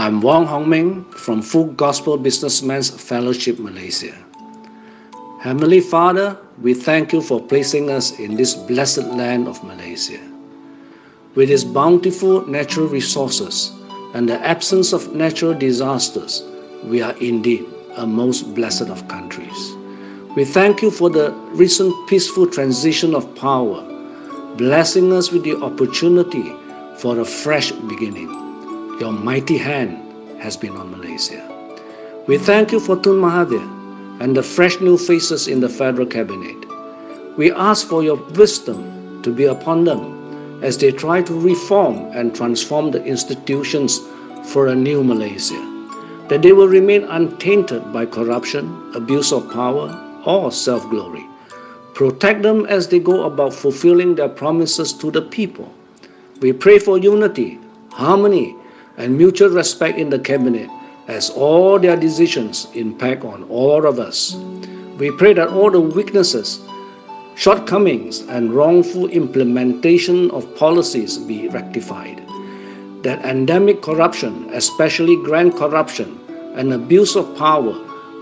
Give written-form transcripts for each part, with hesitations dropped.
I'm Wong Hong Meng from Full Gospel Businessmen's Fellowship Malaysia. Heavenly Father, we thank you for placing us in this blessed land of Malaysia. With its bountiful natural resources and the absence of natural disasters, we are indeed a most blessed of countries. We thank you for the recent peaceful transition of power, blessing us with the opportunity for a fresh beginning. Your mighty hand has been on Malaysia. We thank you for Tun Mahathir and the fresh new faces in the federal cabinet. We ask for your wisdom to be upon them as they try to reform and transform the institutions for a new Malaysia, that they will remain untainted by corruption, abuse of power, or self-glory. Protect them as they go about fulfilling their promises to the people. We pray for unity, harmony, and mutual respect in the cabinet as all their decisions impact on all of us. We pray that all the weaknesses, shortcomings, and wrongful implementation of policies be rectified. That endemic corruption, especially grand corruption and abuse of power,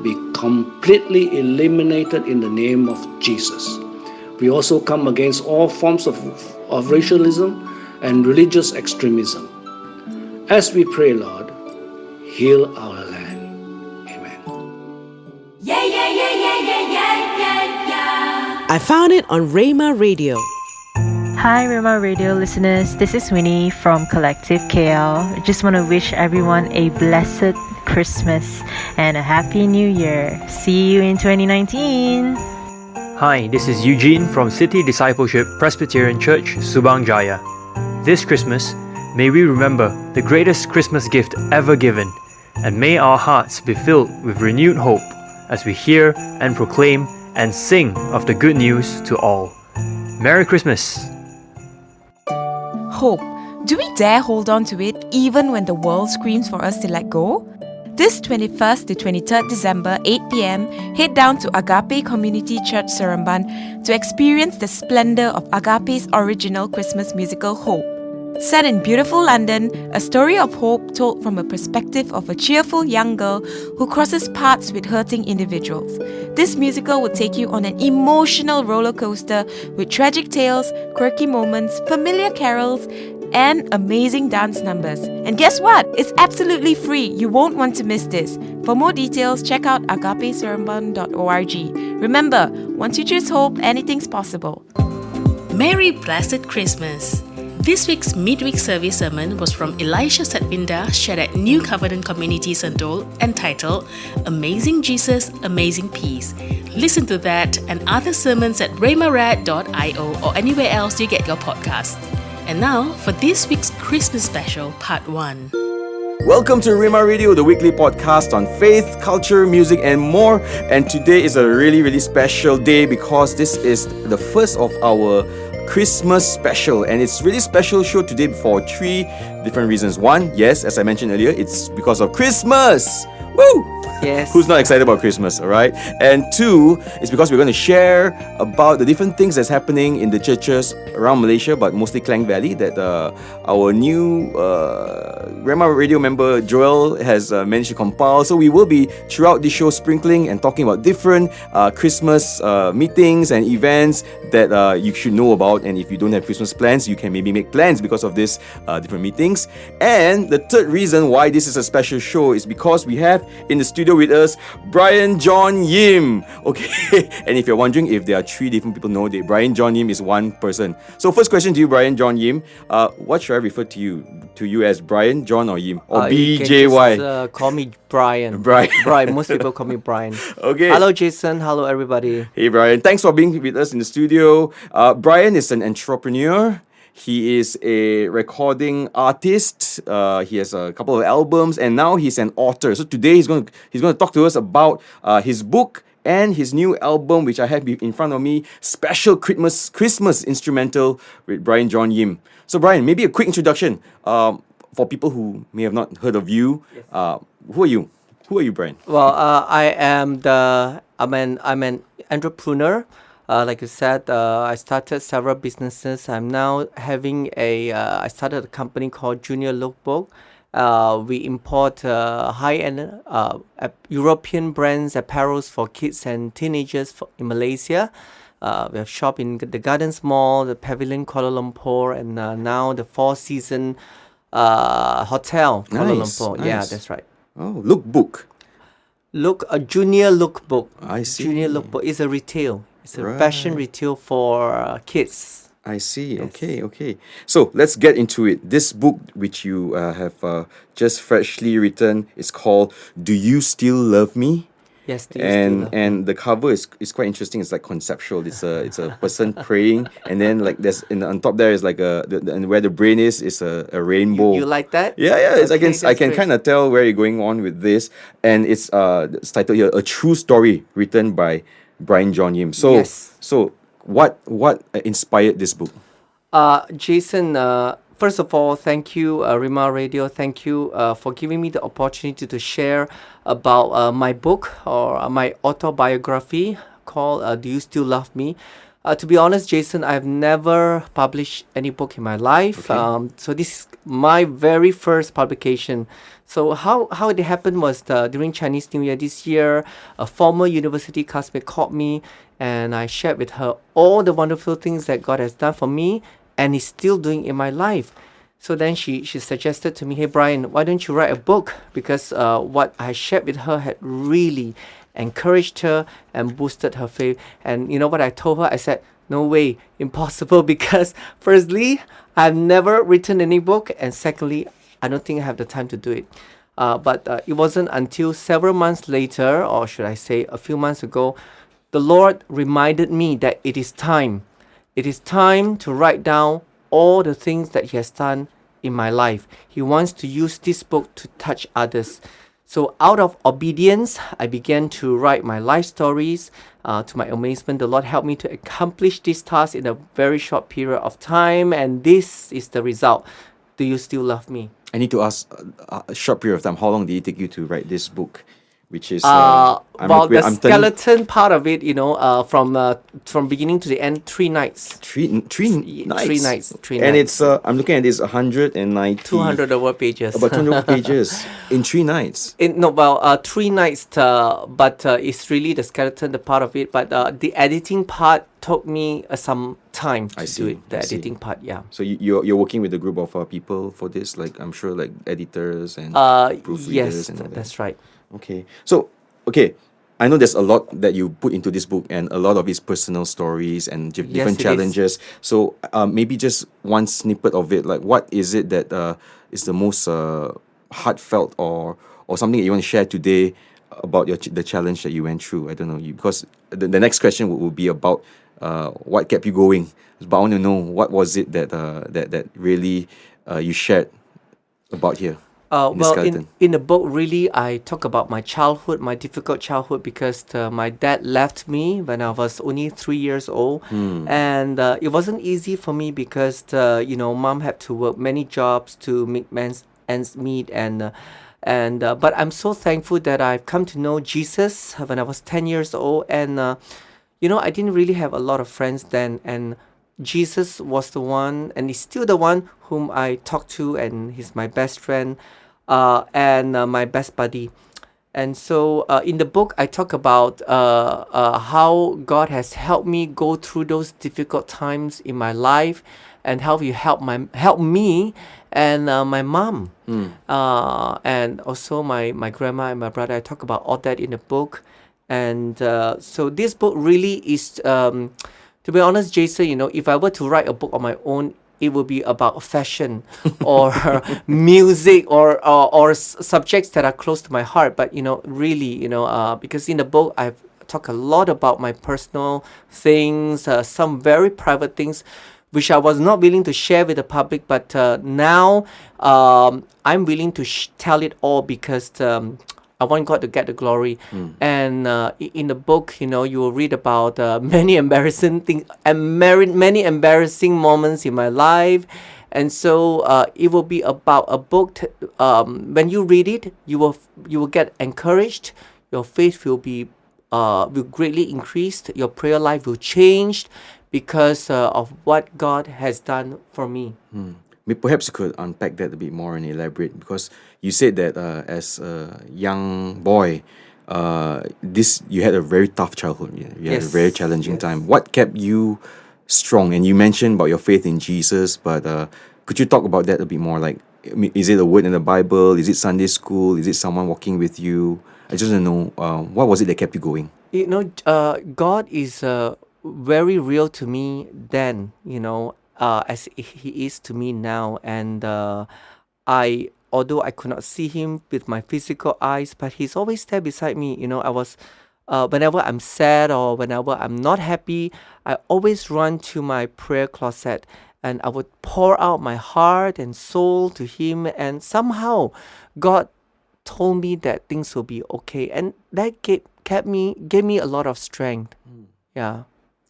be completely eliminated in the name of Jesus. We also come against all forms of racialism and religious extremism. As we pray, Lord, heal our land. Amen. Yeah, yeah, yeah, yeah, yeah, yeah, yeah, yeah. I found it on Rhema Radio. Hi Rhema Radio listeners, this is Winnie from Collective KL. I just want to wish everyone a blessed Christmas and a Happy New Year. See you in 2019. Hi, this is Eugene from City Discipleship Presbyterian Church, Subang Jaya. This Christmas, may we remember the greatest Christmas gift ever given, and may our hearts be filled with renewed hope as we hear and proclaim and sing of the good news to all. Merry Christmas! Hope. Do we dare hold on to it even when the world screams for us to let go? This 21st to 23rd December, 8 p.m, head down to Agape Community Church Seremban to experience the splendor of Agape's original Christmas musical Hope. Set in beautiful London, a story of hope told from a perspective of a cheerful young girl who crosses paths with hurting individuals. This musical will take you on an emotional roller coaster with tragic tales, quirky moments, familiar carols, and amazing dance numbers. And guess what? It's absolutely free. You won't want to miss this. For more details, check out agapeseremban.org. Remember, once you choose hope, anything's possible. Merry Blessed Christmas! This week's midweek service sermon was from Elisha Satvinda, shared at New Covenant Community Sentul, entitled Amazing Jesus, Amazing Peace. Listen to that and other sermons at rhemarad.io or anywhere else you get your podcast. And now for this week's Christmas special, part 1. Welcome to Rhema Radio, the weekly podcast on faith, culture, music, and more. And today is a really, really special day because this is the first of our Christmas special, and it's really special show today for 3 different reasons. One, yes, as I mentioned earlier, it's because of Christmas. Woo! Yes. Who's not excited about Christmas, all right? And 2, it's because we're going to share about the different things that's happening in the churches around Malaysia, but mostly Klang Valley, that our new Rhema Radio member Joel has managed to compile. So we will be throughout the show sprinkling and talking about different Christmas meetings and events that you should know about. And if you don't have Christmas plans, you can maybe make plans because of these different meetings. And the third reason why this is a special show is because we have in the studio with us Brian John Yim. Okay, and if you're wondering if there are 3 different people, no, Brian John Yim is one person. So first question to you, Brian John Yim. What should I refer to you as, Brian, John, or Yim, or BJY? You can just, call me Brian. Brian. Most people call me Brian. Okay. Hello, Jason. Hello, everybody. Hey, Brian. Thanks for being with us in the studio. Brian is an entrepreneur. He is a recording artist. He has a couple of albums, and now he's an author. So today he's going to talk to us about his book and his new album, which I have in front of me, Special Christmas Instrumental with Brian John Yim. So Brian, maybe a quick introduction for people who may have not heard of you. Yes. Who are you? Who are you, Brian? Well, I'm an entrepreneur. Like you said, I started several businesses. I'm now having I started a company called Junior Lookbook, We import high-end European brands apparels for kids and teenagers in Malaysia. We have shop in the Gardens Mall, the Pavilion Kuala Lumpur, and now the Four Season Hotel Kuala Lumpur. Yeah, that's right. Oh, lookbook. A junior lookbook. I see. Junior lookbook is a retail. It's a fashion retail for kids. I see. Yes. Okay. So let's get into it. This book, which you have just freshly written, is called "Do You Still Love Me?" Yes. And the cover is quite interesting. It's like conceptual. It's a person praying, and then like there's on top there is like and where the brain is a rainbow. You like that? Yeah. Okay, I can kind of tell where you're going on with this, and it's titled here "A True Story," written by Brian John Yim. So yes. So what inspired this book? Jason, first of all, thank you, Rhema Radio. Thank you for giving me the opportunity to share about my book or my autobiography called "Do You Still Love Me?" To be honest, Jason, I've never published any book in my life. Okay. So this is my very first publication. So how it happened was during Chinese New Year this year, a former university classmate called me, and I shared with her all the wonderful things that God has done for me and is still doing in my life. So then she suggested to me, "Hey Brian, why don't you write a book?" Because what I shared with her had really encouraged her and boosted her faith. And you know what I told her? I said, "No way, impossible," because firstly, I've never written any book, and secondly, I don't think I have the time to do it. But it wasn't until several months later, or should I say a few months ago, the Lord reminded me that it is time. It is time to write down all the things that He has done in my life. He wants to use this book to touch others. So out of obedience, I began to write my life stories. To my amazement, the Lord helped me to accomplish this task in a very short period of time, and this is the result. Do you still love me? I need to ask a short period of time. How long did it take you to write this book? Which is the skeleton part of it, from beginning to the end, 3 nights. Three nights. 3 And nights. it's I'm looking at this 190 200 over pages. about 200 pages in 3 nights. 3 nights, but it's really the skeleton, the part of it. But the editing part took me some time to do it. The editing part, yeah. So you're working with a group of people for this, like I'm sure like editors and proofreaders yes, and all that. That's right. Okay. So, I know there's a lot that you put into this book and a lot of his personal stories and different it challenges. So, maybe just one snippet of it. Like, what is it that is the most heartfelt or something that you want to share today about the challenge that you went through? I don't know. Because the next question will be about what kept you going. But I want to know what was it that really you shared about here. In the book, really, I talk about my childhood, my difficult childhood, because my dad left me when I was only 3 years old, and it wasn't easy for me because mom had to work many jobs to make ends meet, but I'm so thankful that I've come to know Jesus when I was 10 years old, and I didn't really have a lot of friends then, and Jesus was the one, and he's still the one whom I talk to, and he's my best friend and my best buddy. And so in the book, I talk about how God has helped me go through those difficult times in my life, and how He helped me and my mom, and also my grandma and my brother. I talk about all that in the book, and so this book really is. To be honest, Jason, if I were to write a book on my own, it would be about fashion or music or subjects that are close to my heart. But, really, because in the book, I've talked a lot about my personal things, some very private things, which I was not willing to share with the public. But now I'm willing to tell it all because I want God to get the glory. And in the book, you will read about many embarrassing things and many embarrassing moments in my life. And so it will be about a book. When you read it, you will get encouraged. Your faith will greatly increased. Your prayer life will change because of what God has done for me. Perhaps you could unpack that a bit more and elaborate, because you said that as a young boy, you had a very tough childhood. You had a very challenging time. What kept you strong? And you mentioned about your faith in Jesus, but could you talk about that a bit more? Like, I mean, is it a word in the Bible? Is it Sunday school? Is it someone walking with you? I just want to know, what was it that kept you going? God is very real to me then, as He is to me now. And although I could not see Him with my physical eyes, but He's always there beside me. Whenever I'm sad or whenever I'm not happy, I always run to my prayer closet and I would pour out my heart and soul to Him. And somehow God told me that things will be okay. And that gave me a lot of strength. Yeah.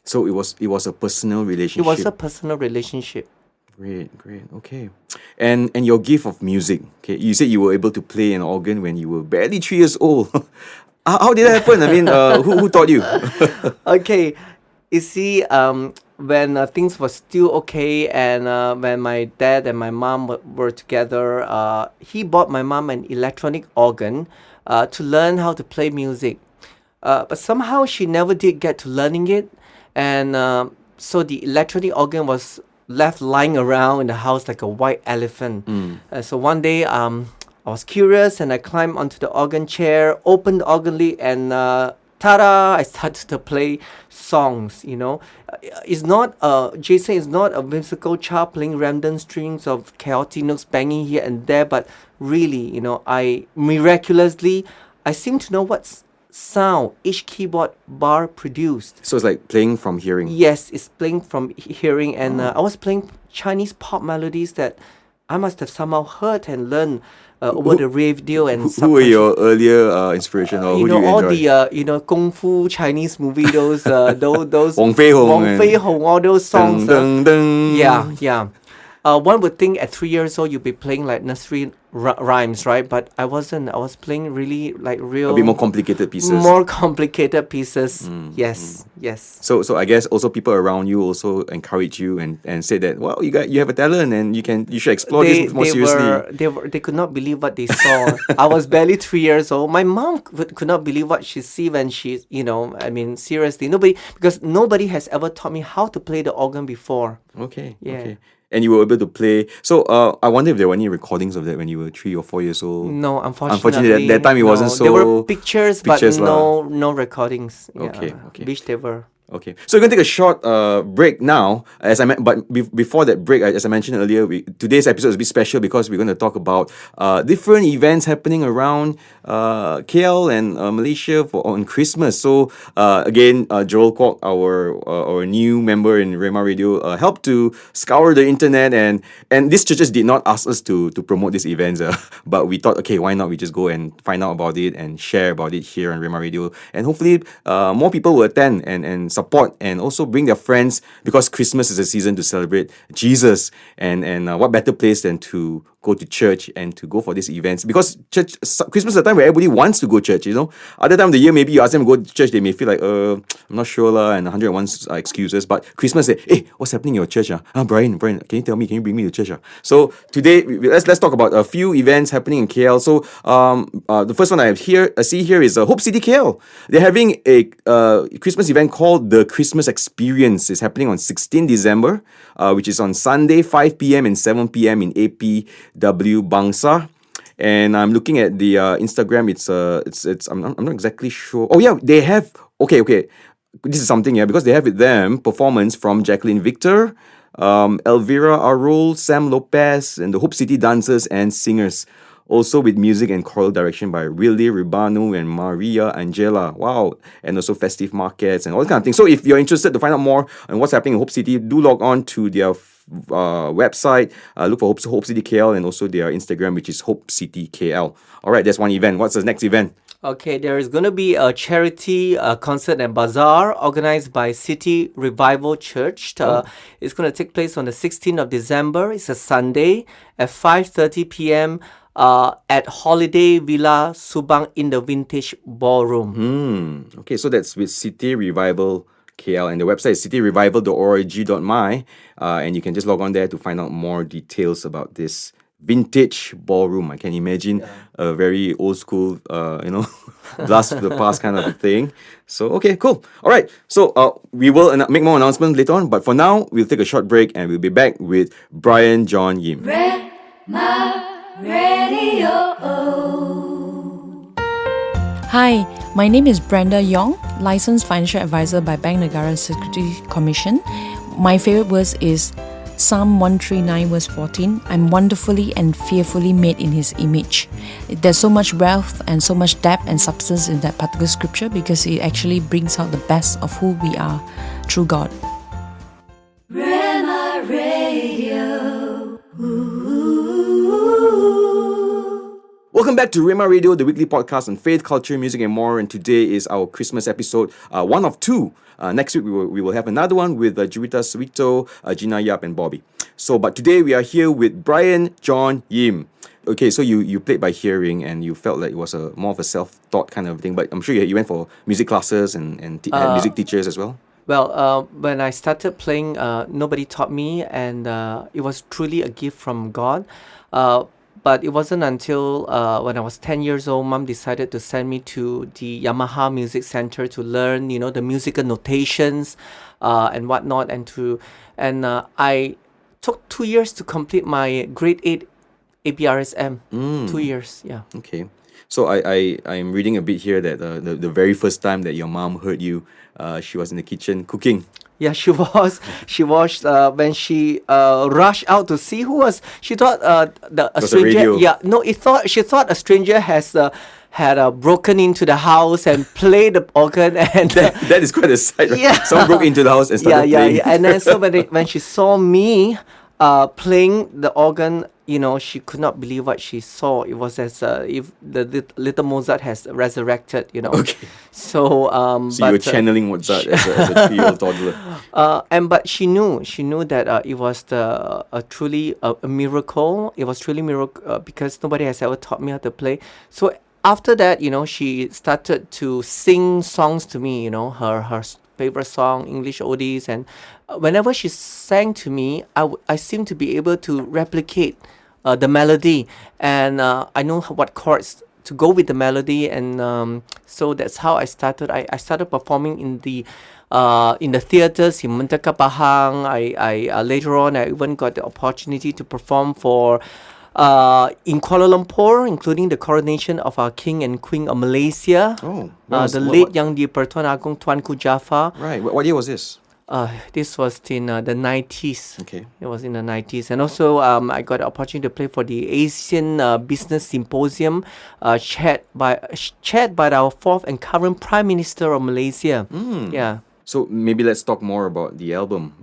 So it was a personal relationship. It was a personal relationship. Great. Okay. And your gift of music. Okay, you said you were able to play an organ when you were barely 3 years old. How did that happen? I mean, who taught you? Okay, you see, when things were still okay, and when my dad and my mom were together, he bought my mom an electronic organ to learn how to play music. But somehow she never did get to learning it, and so the electronic organ was left lying around in the house like a white elephant. So one day, I was curious and I climbed onto the organ chair, opened the organ lid, and ta-da! I started to play songs. It's not Jason is not a whimsical child playing random strings of chaotic notes banging here and there, but really, I miraculously seem to know what sound each keyboard bar produced. So it's like playing from hearing. Yes, it's playing from hearing, and I was playing Chinese pop melodies that I must have somehow heard and learned over the radio. And who were your earlier inspiration, or who do you all enjoy? the kung fu Chinese movie, those Wong Fei Hong, all those songs. Dun, dun, dun. Yeah. One would think at 3 years old you'd be playing like nursery rhymes, right? But I wasn't. I was playing really like real, a bit more complicated pieces. Yes. So I guess also people around you also encourage you and say that, well, you have a talent and you should explore this more seriously. They could not believe what they saw. I was barely 3 years old. My mom could not believe what she see when she, seriously, because nobody has ever taught me how to play the organ before. Okay. Yeah. Okay. And you were able to play. So I wonder if there were any recordings of that when you were 3 or 4 years old. No, unfortunately. That time it wasn't so. There were pictures but no recordings. Okay. Wish there were. Okay, so we're going to take a short break now. Before that break, as I mentioned earlier, today's episode is a bit special because we're going to talk about different events happening around KL and Malaysia on Christmas. So again, Joel Kwok, our new member in Rhema Radio, helped to scour the internet, and these churches did not ask us to promote these events, but we thought, okay, why not we just go and find out about it and share about it here on Rhema Radio, and hopefully more people will attend and support and also bring their friends, because Christmas is a season to celebrate Jesus, and what better place than to go to church and to go for these events, because Christmas is a time where everybody wants to go to church. Other time of the year, maybe you ask them to go to church, they may feel like I'm not sure lah, and 101 excuses. But Christmas, say, hey, what's happening in your church? Brian, can you tell me? Can you bring me to church? So today let's talk about a few events happening in KL. So the first one I see here is Hope City KL. They're having a Christmas event called the Christmas Experience. It's happening on 16 December, which is on Sunday, 5 p.m. and 7 p.m. in APW Bangsa. And I'm looking at the Instagram. I'm not exactly sure. Oh yeah, they have. Okay. This is something, because they have with them performance from Jacqueline Victor, Elvira Arul, Sam Lopez, and the Hope City dancers and singers. Also with music and choral direction by Riley Ribanu and Maria Angela. Wow. And also festive markets and all that kind of things. So if you're interested to find out more on what's happening in Hope City, do log on to their website. Look for Hope City KL, and also their Instagram, which is Hope City KL. All right, that's one event. What's the next event? Okay, there is going to be a charity concert and bazaar organized by City Revival Church. It's going to take place on the 16th of December. It's a Sunday at 5:30 p.m. At Holiday Villa Subang in the Vintage Ballroom. Okay, so that's with City Revival KL, and the website is cityrevival.org.my, and you can just log on there to find out more details about this vintage ballroom. I can imagine a very old school, blast to the past kind of a thing. So, okay, cool. All right. So, we will make more announcements later on, but for now, we'll take a short break and we'll be back with Brian John Yim. Rhema Radio. Hi, my name is Brenda Yong, licensed financial advisor by Bank Negara Securities Commission. My favorite verse is Psalm 139 verse 14. I'm wonderfully and fearfully made in His image. There's so much wealth and so much depth and substance in that particular scripture because it actually brings out the best of who we are through God. Rhema Radio. Welcome back to Rhema Radio, the weekly podcast on faith, culture, music, and more. And today is our Christmas episode, one of two. Next week we will have another one with Jurita Suito, Gina Yap, and Bobby. But today we are here with Brian John Yim. Okay, so you played by hearing, and you felt like it was more of a self-taught kind of thing. But I'm sure you went for music classes and had music teachers as well. Well, when I started playing, nobody taught me, and it was truly a gift from God. But it wasn't until when I was 10 years old, Mom decided to send me to the Yamaha Music Center to learn, the musical notations and whatnot. And I took 2 years to complete my grade 8 ABRSM. 2 years, yeah. Okay. So I'm reading a bit here that the very first time that your mom heard you, she was in the kitchen cooking. Yeah, she was. She was when she rushed out to see who was. She thought a stranger. Yeah, no, she thought a stranger had broken into the house and played the organ, and that is quite a sight. Right? Yeah, someone broke into the house and started playing. Yeah. And then so when she saw me playing the organ, she could not believe what she saw. It was as if the little Mozart has resurrected, Okay. So, so you were channeling Mozart as a 3-year-old toddler. But she knew that it was truly a miracle. It was truly a miracle because nobody has ever taught me how to play. So after that, she started to sing songs to me. Her favorite song, English oldies, and whenever she sang to me, I seemed to be able to replicate the melody, and I know what chords to go with the melody, and so that's how I started. I started performing in the theaters in Mentaka Pahang. I later on I even got the opportunity to perform for in Kuala Lumpur, including the coronation of our King and Queen of Malaysia. Oh, late Yang di-Pertuan Agong Tuanku Jaafar. Right. What year was this? This was in the 90s. Okay. It was in the 90s. And also, I got the opportunity to play for the Asian Business Symposium, chaired by our fourth and current Prime Minister of Malaysia. Yeah. So maybe let's talk more about the album.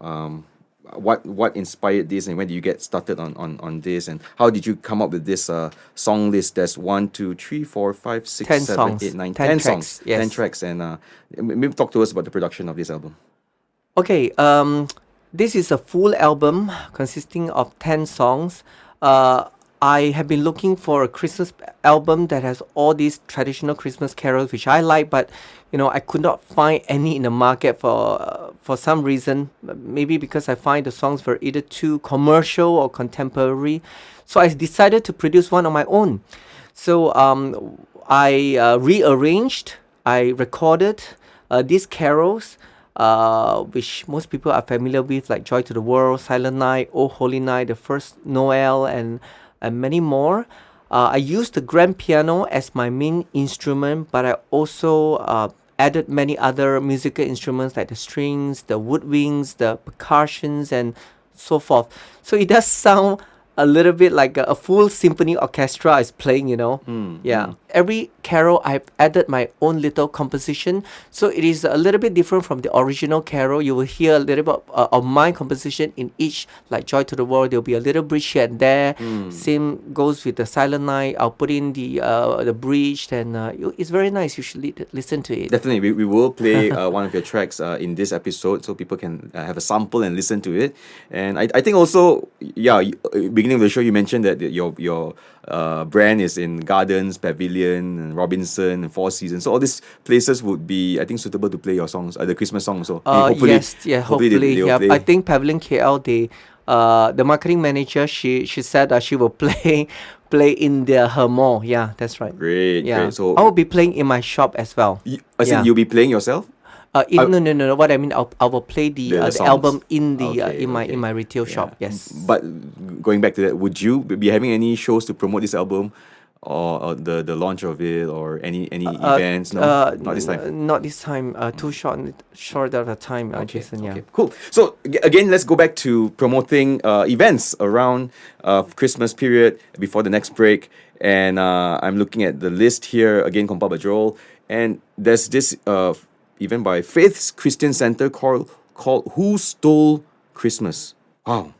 What inspired this, and when did you get started on this, and how did you come up with this song list? There's 1, 2, 3, 4, 5, 6, 10 7, songs. 8, 9, 10 10 tracks, songs. yes. 10 tracks. And maybe talk to us about the production of this album. Okay, this is a full album consisting of 10 songs. I have been looking for a Christmas album that has all these traditional Christmas carols, which I like, but I could not find any in the market for some reason. Maybe because I find the songs were either too commercial or contemporary. So I decided to produce one on my own. So I rearranged, I recorded these carols, which most people are familiar with, like Joy to the World, Silent Night, Oh Holy Night, The First Noel, and many more. I used the grand piano as my main instrument, but I also added many other musical instruments like the strings, the woodwinds, the percussions, and so forth. So it does sound a little bit like a full symphony orchestra is playing, Yeah. Every carol, I've added my own little composition. So it is a little bit different from the original carol. You will hear a little bit of my composition in each, like Joy to the World. There'll be a little bridge here and there. Same goes with the Silent Night. I'll put in the bridge, and it's very nice. You should listen to it. Definitely, we will play one of your tracks in this episode, so people can have a sample and listen to it. And I think also, beginning of the show, you mentioned that your brand is in gardens, pavilions, Pavilion and Robinson and Four Seasons. So all these places would be, I think, suitable to play your songs, the Christmas songs. So Hopefully, they'll play. I think Pavilion KL, the marketing manager, she said she will play in her mall. Yeah, that's right. Great. So I will be playing in my shop as well. You'll be playing yourself? No. What I mean, I will play the album in my retail shop. Yes. But going back to that, would you be having any shows to promote this album, or the launch of it, or any events? No, not this time. Not this time. Too short of a time, Jason. Yeah. Okay, cool. So again, let's go back to promoting events around Christmas period before the next break. And I'm looking at the list here again, compiled by Joel, and there's this event by Faith's Christian Center called Who Stole Christmas? Wow.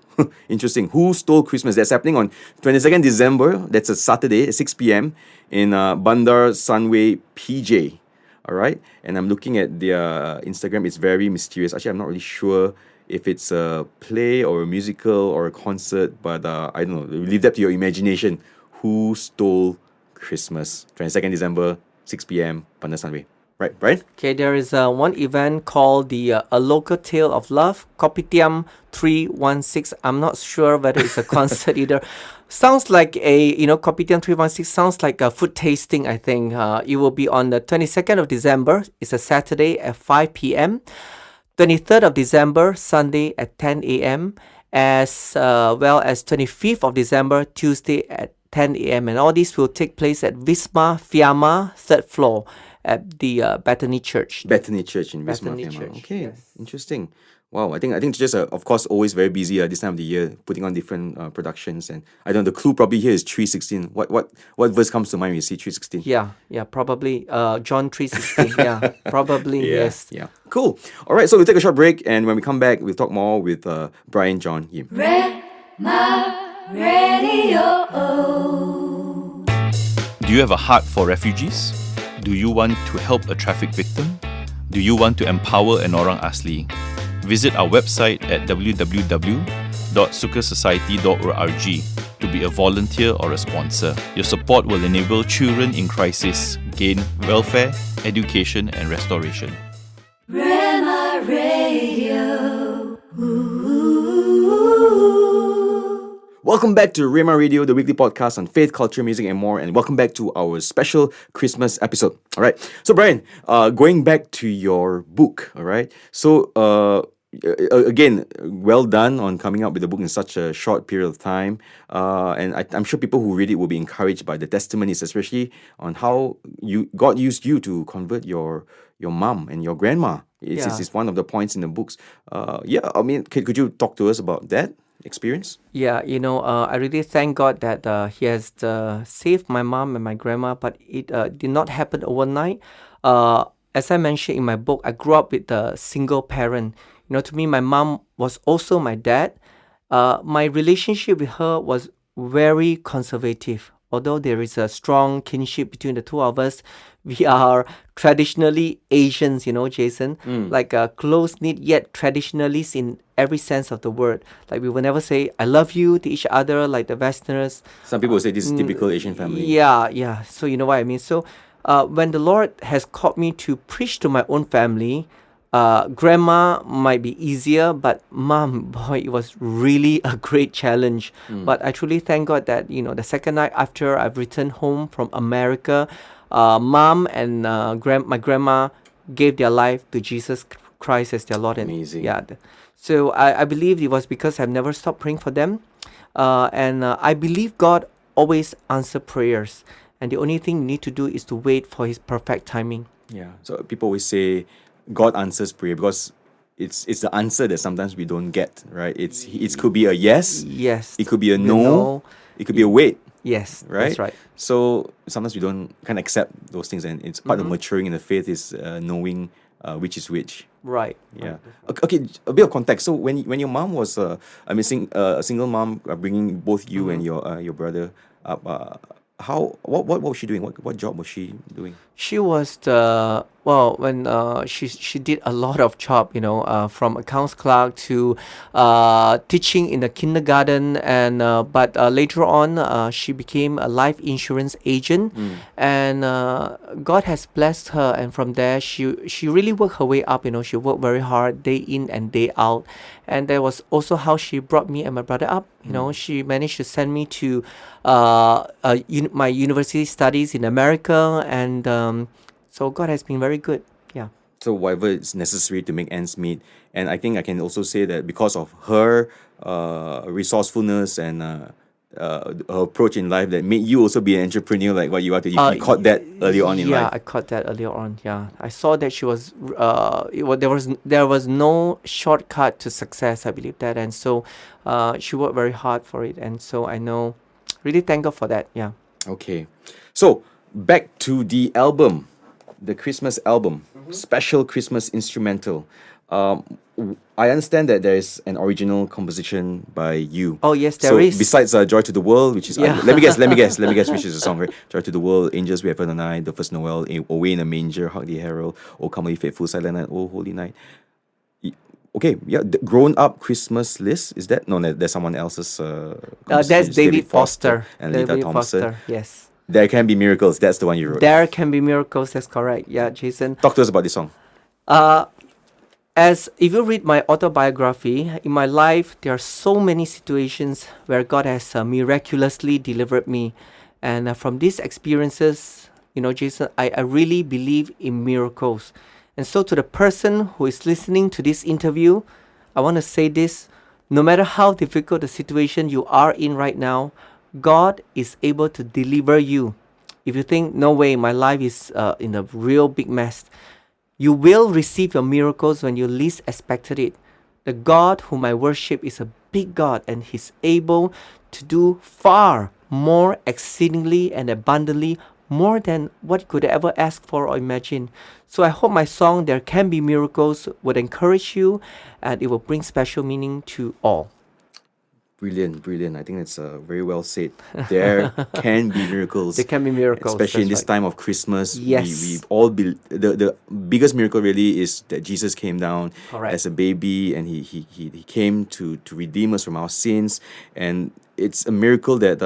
Interesting. Who Stole Christmas? That's happening on 22nd December. That's a Saturday at 6 p.m. in Bandar Sunway, PJ. All right. And I'm looking at their Instagram. It's very mysterious. Actually, I'm not really sure if it's a play or a musical or a concert, but I don't know. Leave that to your imagination. Who Stole Christmas? 22nd December, 6 p.m. Bandar Sunway. Right, Brian? Okay, there is one event called the A Local Tale of Love, Kopitiam 316. I'm not sure whether it's a concert either. Sounds like Kopitiam 316 sounds like a food tasting, I think. It will be on the 22nd of December. It's a Saturday at 5 p.m. 23rd of December, Sunday at 10 a.m. As well as 25th of December, Tuesday at 10 a.m. And all these will take place at Wisma Fiamma, 3rd floor, at the Bethany Church. Bethany Church in Wisma Fiamma. Okay, yes. Interesting. Wow, I think just of course always very busy this time of the year, putting on different productions. And I don't know, the clue probably here is 3:16. What verse comes to mind when you see 3:16? Yeah, probably John 3:16. Yeah, probably yes. Yeah, cool. All right, so we'll take a short break, and when we come back, we'll talk more with Brian John Yim. Rhema Radio. Do you have a heart for refugees? Do you want to help a traffic victim? Do you want to empower an orang asli? Visit our website at www.sukasociety.org to be a volunteer or a sponsor. Your support will enable children in crisis gain welfare, education and restoration. Rhema Radio. Welcome back to Rhema Radio, the weekly podcast on faith, culture, music, and more. And welcome back to our special Christmas episode. All right. So, Brian, going back to your book. All right. So, again, well done on coming up with the book in such a short period of time. And I'm sure people who read it will be encouraged by the testimonies, especially on how God used you to convert your mom and your grandma. It's one of the points in the books. I mean, could you talk to us about that experience? Yeah, I really thank God that He has saved my mom and my grandma, but it did not happen overnight. As I mentioned in my book, I grew up with a single parent. To me, my mom was also my dad. My relationship with her was very conservative. Although there is a strong kinship between the two of us, we are traditionally Asians, Jason. Like close-knit yet traditionalists in every sense of the word. Like we will never say, I love you to each other like the Westerners. Some people say this is typical Asian family. Yeah. So you know what I mean. So when the Lord has called me to preach to my own family, grandma might be easier, but mom, boy, it was really a great challenge. But I truly thank God that, the second night after I've returned home from America, mom and my grandma gave their life to Jesus Christ as their Lord. Amazing. So I believe it was because I've never stopped praying for them. And I believe God always answers prayers. And the only thing you need to do is to wait for His perfect timing. Yeah. So people always say God answers prayer because it's the answer that sometimes we don't get, right? It could be a yes. Yes. It could be a no. It could be a wait. Yes. Right? That's right. So sometimes we can't accept those things, and it's part of maturing in the faith is knowing which is which. Right. Yeah. Okay. A bit of context. So when your mom was a single mom, bringing both you and your brother up, what was she doing? What job was she doing? She was the well, when she did a lot of job, from accounts clerk to teaching in the kindergarten, and but later on she became a life insurance agent, and God has blessed her, and from there she really worked her way up. She worked very hard, day in and day out, and that was also how she brought me and my brother up. She managed to send me to my university studies in America, and so God has been very good. Yeah. So whatever is necessary to make ends meet. And I think I can also say that because of her resourcefulness and her approach in life, that made you also be an entrepreneur like what you are today. You caught that early on in life. Yeah, I caught that earlier on. Yeah, I saw that she was. There was no shortcut to success. I believe that, and so she worked very hard for it, and so I know. Really thank God for that. Yeah. Okay, so back to the album. The Christmas album, special Christmas instrumental. I understand that there is an original composition by you. Oh yes, there is. Besides Joy to the World, which is Yeah. let me guess which is the song, right? Joy to the World, Angels We Have Heard on Night, The First Noel, Away in a Manger, Hark the Herald, O Come Ye Faithful, Silent Night, O Holy Night. Okay, yeah, the grown up Christmas list, is that? No, there's someone else's. That's David Foster and Lita David Thompson. Foster, yes. There Can Be Miracles. That's the one you wrote. There Can Be Miracles. That's correct. Yeah, Jason. Talk to us about this song. As if you read my autobiography, in my life there are so many situations where God has miraculously delivered me, and from these experiences, Jason, I really believe in miracles. And so, to the person who is listening to this interview, I want to say this: no matter how difficult the situation you are in right now, God is able to deliver you. If you think, no way, my life is in a real big mess, you will receive your miracles when you least expected it. The God whom I worship is a big God, and He's able to do far more exceedingly and abundantly, more than what you could ever ask for or imagine. So I hope my song, There Can Be Miracles, would encourage you, and it will bring special meaning to all. Brilliant. I think that's very well said. There can be miracles. There can be miracles. Especially in this right. time of Christmas. Yes. We've all the biggest miracle really is that Jesus came down Correct. as a baby, and he came to redeem us from our sins, and it's a miracle that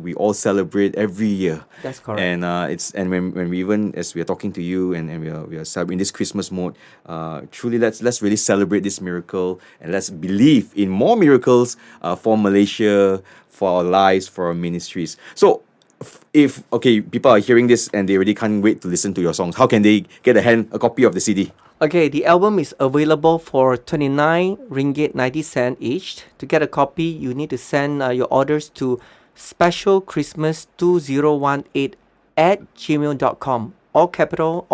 we all celebrate every year. That's correct. And when we even, as we are talking to you, and we are celebrating this Christmas mode, truly let's really celebrate this miracle, and let's believe in more miracles for Malaysia, for our lives, for our ministries. So if people are hearing this and they really can't wait to listen to your songs, how can they get a copy of the CD? Okay, the album is available for 29 ringgit 90 cent each. To get a copy, you need to send your orders to specialchristmas2018@gmail.com. All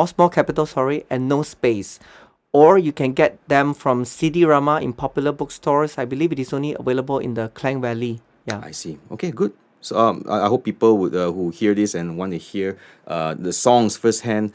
small capital, and no space. Or you can get them from CD Rama in popular bookstores. I believe it is only available in the Klang Valley. Yeah. I see. Okay, good. So I hope people would who hear this and want to hear the songs firsthand,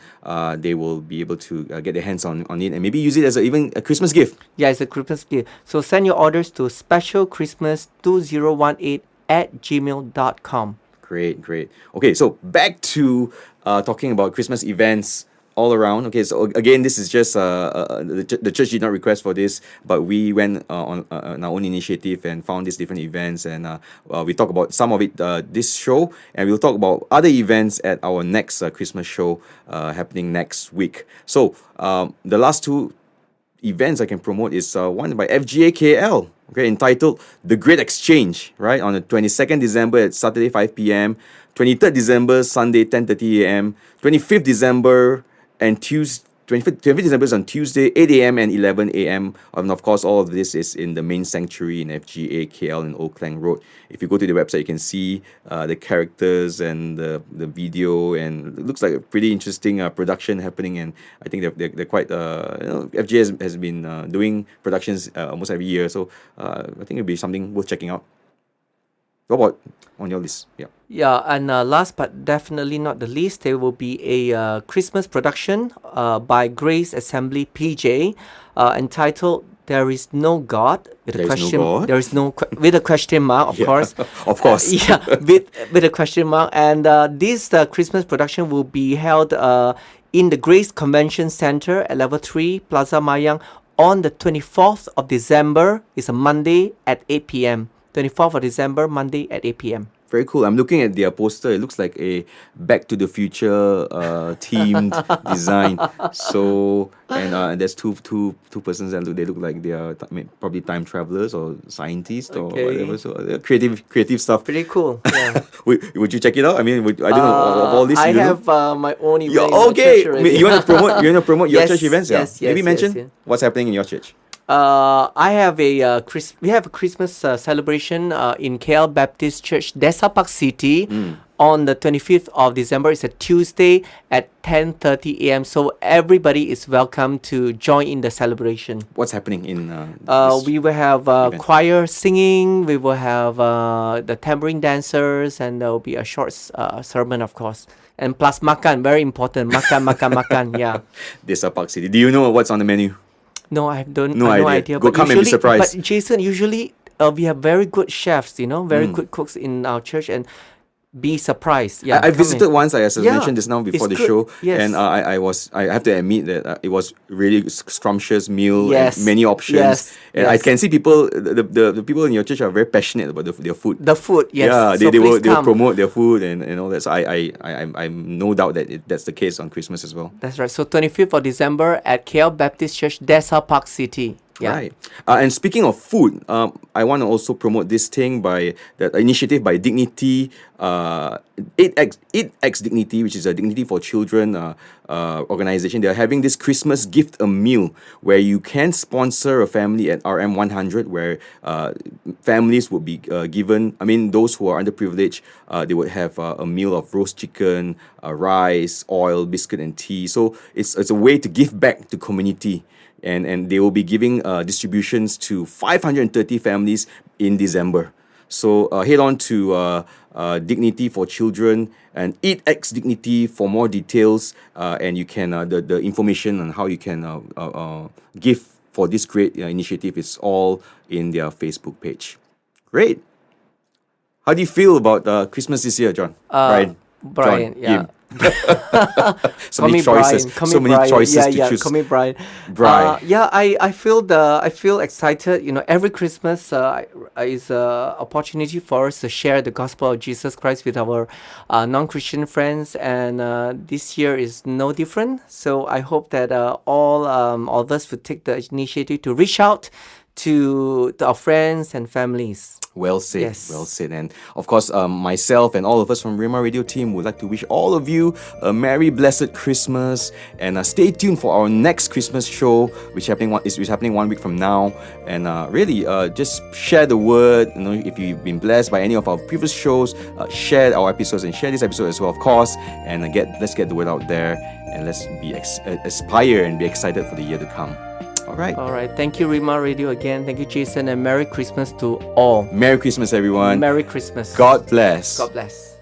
they will be able to get their hands on it and maybe use it as even a Christmas gift. Yeah, it's a Christmas gift. So send your orders to specialchristmas2018@gmail.com. Great. Okay, so back to talking about Christmas events all around. Okay, so again, this is just the church did not request for this, but we went on our own initiative and found these different events, and we talk about some of it this show, and we'll talk about other events at our next Christmas show happening next week. So the last two events I can promote is one by FGA KL, okay, entitled The Great Exchange, right, on the 22nd December at Saturday 5 p.m., 23rd December Sunday 10:30 a.m., 25th December and 25th December is on Tuesday, 8 a.m. and 11 a.m. And of course, all of this is in the main sanctuary in FGA KL in Old Klang Road. If you go to the website, you can see the characters and the video, and it looks like a pretty interesting production happening. And I think they're quite, FGA has been doing productions almost every year. So I think it'll be something worth checking out. What about on your list? Yeah. Yeah, and last but definitely not the least, there will be a Christmas production by Grace Assembly PJ entitled there is no God with There a is no question. God. There is no with a question mark, of Yeah, course. of course. With a question mark. And this Christmas production will be held in the Grace Convention Center at Level 3, Plaza Mayang, on the 24th of December. It's a Monday at 8 p.m. 24th of December, Monday at 8 p.m. Very cool. I'm looking at their poster. It looks like a Back to the Future themed design. So and there's two persons and they look like they are probably time travelers or scientists or whatever. So creative stuff. Pretty cool. Yeah. Would you check it out? I mean, I don't know of all this. I you don't have know? my own event. You're, in my okay. church already. You want to promote your Yes, church events? yes, Maybe yes, mention yes. what's happening in your church. I have we have a Christmas celebration in KL Baptist Church, Desa Park City, on the 25th of December. It's a Tuesday at 10:30 a.m. So everybody is welcome to join in the celebration. What's happening in? We will have choir singing. We will have the tambourine dancers, and there will be a short sermon, of course. And plus makan, very important. Makan. Yeah. Desa Park City. Do you know what's on the menu? No, I don't. No idea. idea. Go come and be surprised. But Jason, usually we have very good chefs, very good cooks in our church, and be surprised. Yeah, I visited once, as I mentioned just now before the good. show, Yes. and I have to admit that it was really scrumptious meal Yes. and many options. Yes. And I can see people, the people in your church are very passionate about their food. The food, yes. Yeah, So they will please come. promote their food and all that. So I'm no doubt that that's the case on Christmas as well. That's right. So 25th of December at KL Baptist Church, Desa Park City. Yeah. Right. And speaking of food, I want to also promote this thing by the initiative by Dignity, 8X Dignity, which is a Dignity for Children organization. They're having this Christmas gift a meal where you can sponsor a family at RM 100, where families would be given. I mean, those who are underprivileged, they would have a meal of roast chicken, rice, oil, biscuit, and tea. So it's a way to give back to community. And they will be giving distributions to 530 families in December. So head on to Dignity for Children and 8X Dignity for more details. And you can the information on how you can give for this great initiative is all in their Facebook page. Great. How do you feel about Christmas this year, John? Brian, John, yeah. Yim. So many choices. So many choices to choose. Call me Brian. Brian. I feel excited. Every Christmas is an opportunity for us to share the gospel of Jesus Christ with our non-Christian friends, and this year is no different. So I hope that all of us would take the initiative to reach out to our friends and families. Well said, Yes. well said. And of course, myself and all of us from Rhema Radio team would like to wish all of you a Merry Blessed Christmas. And stay tuned for our next Christmas show, which is happening 1 week from now. And really, just share the word. If you've been blessed by any of our previous shows, share our episodes and share this episode as well, of course. And let's get the word out there, and let's be aspire and be excited for the year to come. All right. Thank you, Rhema Radio again. Thank you, Jason, and Merry Christmas to all. Merry Christmas, everyone. Merry Christmas. God bless. God bless.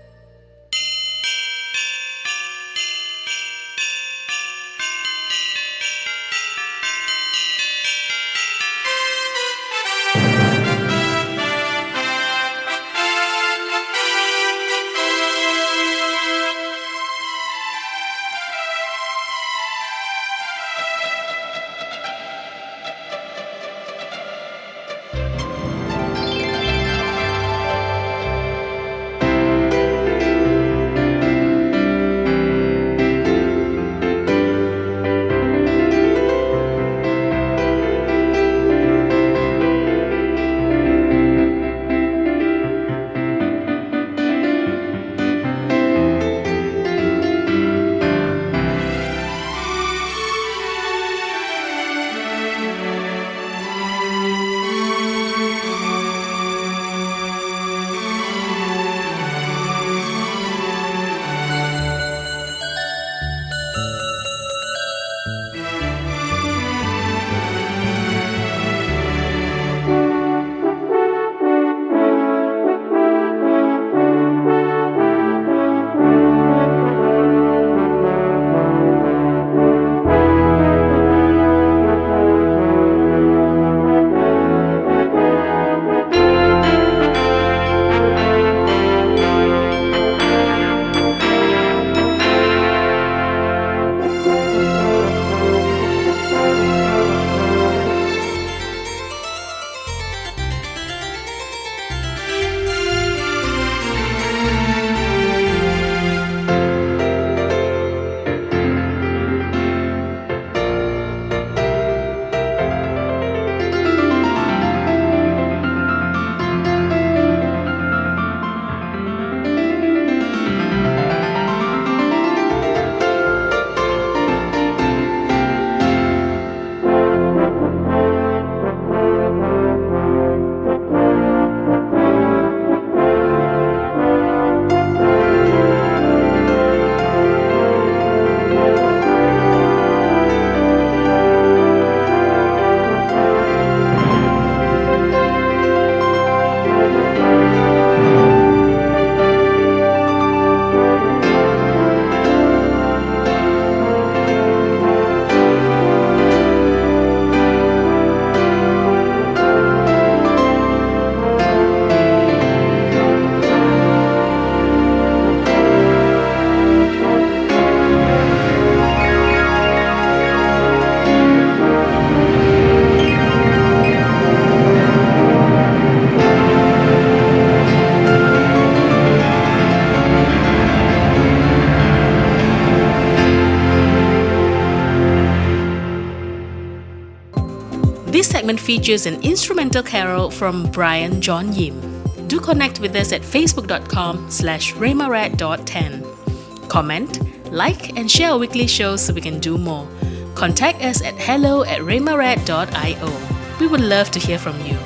features an instrumental carol from Brian John Yim. Do connect with us at facebook.com/rhemarad.10. Comment, like, and share our weekly shows so we can do more. Contact us at hello@rhemarad.io. We would love to hear from you.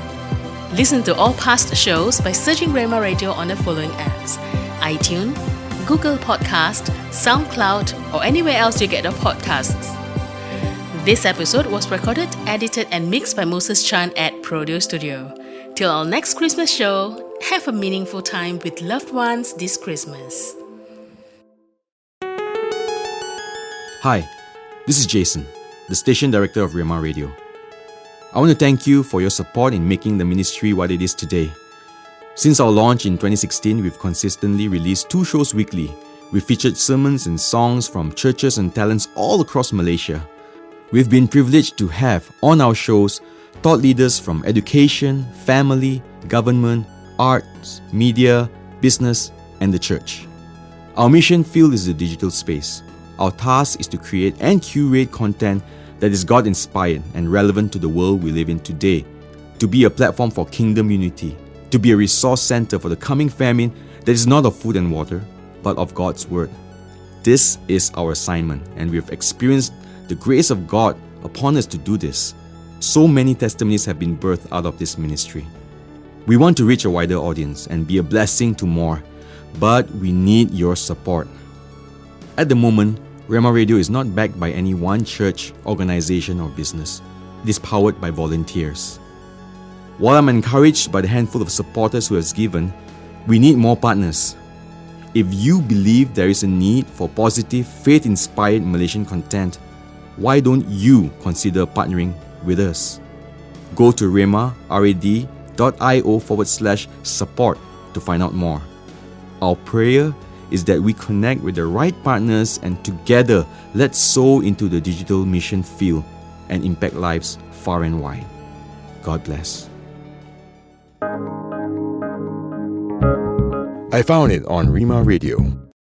Listen to all past shows by searching Rhema Radio on the following apps: iTunes, Google Podcast, SoundCloud, or anywhere else you get your podcasts. This episode was recorded, edited, and mixed by Moses Chan at Produce Studio. Till our next Christmas show, have a meaningful time with loved ones this Christmas. Hi, this is Jason, the station director of Rhema Radio. I want to thank you for your support in making the ministry what it is today. Since our launch in 2016, we've consistently released 2 shows weekly. We've featured sermons and songs from churches and talents all across Malaysia. We've been privileged to have on our shows thought leaders from education, family, government, arts, media, business, and the church. Our mission field is the digital space. Our task is to create and curate content that is God-inspired and relevant to the world we live in today, to be a platform for kingdom unity, to be a resource center for the coming famine that is not of food and water, but of God's Word. This is our assignment, and we have experienced the grace of God upon us to do this. So many testimonies have been birthed out of this ministry. We want to reach a wider audience and be a blessing to more, but we need your support. At the moment, Rhema Radio is not backed by any one church, organization, or business. It is powered by volunteers. While I'm encouraged by the handful of supporters who have given, we need more partners. If you believe there is a need for positive, faith-inspired Malaysian content, why don't you consider partnering with us? Go to rhemarad.io/support to find out more. Our prayer is that we connect with the right partners, and together, let's sow into the digital mission field and impact lives far and wide. God bless. I found it on Rhema Radio.